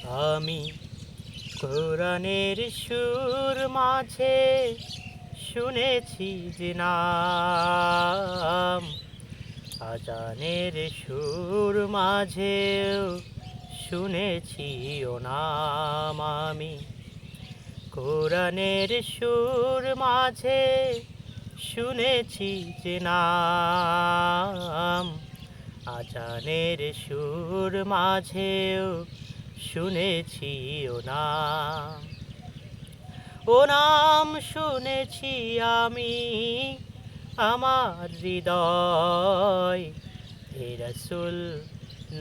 আমি কোরআনের সুর মাঝে শুনেছি যে নাম, আজানের সুর মাঝেও শুনেছি ও নাম। আমি কোরআনের সুর মাঝে শুনেছি যে নাম, আজানের সুর মাঝেও শুনেছি ও নাম। ও নাম শুনেছি আমি আমার হৃদয়, হে রাসূল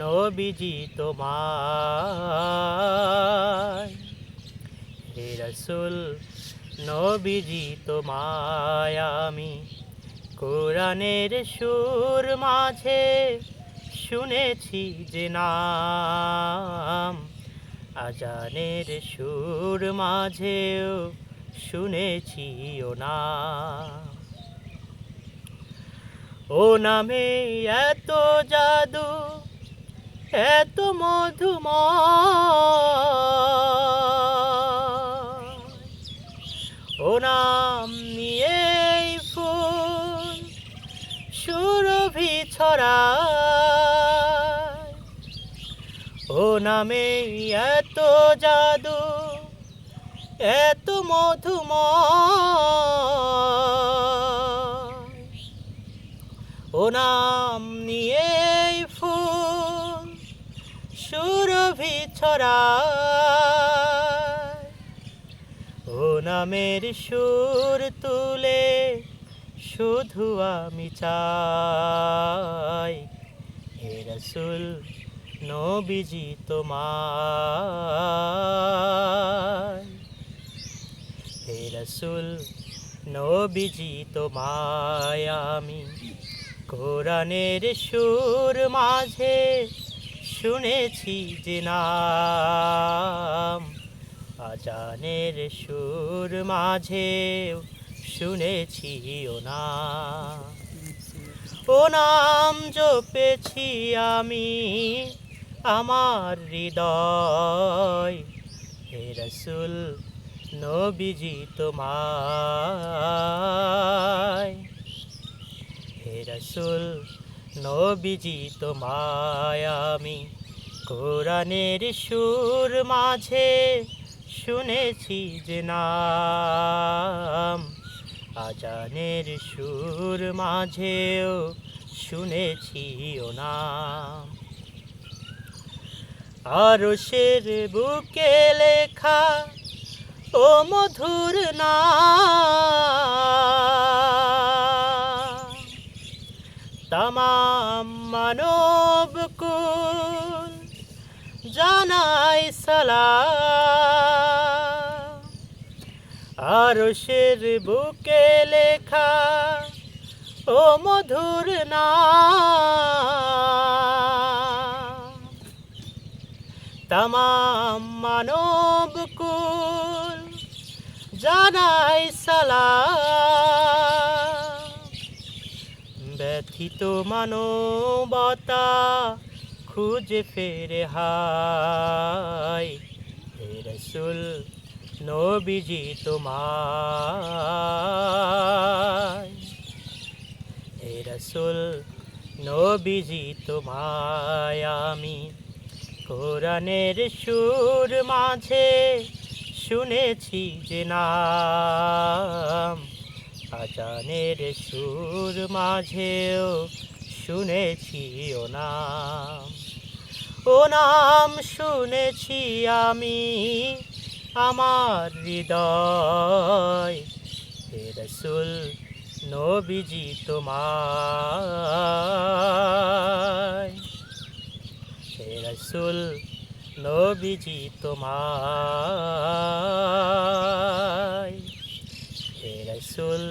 নবীজি তোমায়, হে রাসূল নবীজি তোমায়। আমি কোরআনের সুর মাঝে শুনেছি যে নাম, আজানের সুর মাঝেও শুনেছি ও নাম। ও নামে এত জাদু, এত মধুময়, ও নাম নিয়েই ফুল সুরভি ছড়ায়। ও নামে এত জাদু, এত মধুময়, ও নাম নিয়েই ফুল সুরভি ছড়ায়। ও নামের সুর তুলে শুধু আমি চাই, হে রাসূল নবীজি তোমায়, হে রাসূল নবীজি তোমায়। আমি কোরআনের সুর মাঝে শুনেছি যে নাম, আজানের সুর মাঝেও শুনেছি ও নাম। ও নাম জপেছি আমি আমার হৃদয়, হে রাসূল নবীজি তোমায়, হে রাসূল নবীজি তোমায়। আমি কোরআনের সুর মাঝে শুনেছি যে নাম, আজানের সুর মাঝেও শুনেছি ও নাম। আরশের বুকে লেখা ও মধুর নাম, তামাম মানবকুল জানাই সালাম। আরশের বুকে লেখা ও মধুর নাম, তামাম মানবকুল জানাই সালাম। ব্যথিত মানবতা খুঁজে ফেরে হায়, হে রাসূল নবীজি তোমায়, হে রাসূল নবীজি তোমায়। আমি কোরআনের সুর মাঝে শুনেছি যে নাম, আজানের সুর মাঝেও শুনেছি ও নাম। ও নাম শুনেছি আমি আমার হৃদয়, হে রাসূল নবীজি তোমায়, হে রাসূল নবীজি তোমায়, হে রাসূল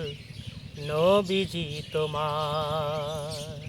নবীজি তোমায়।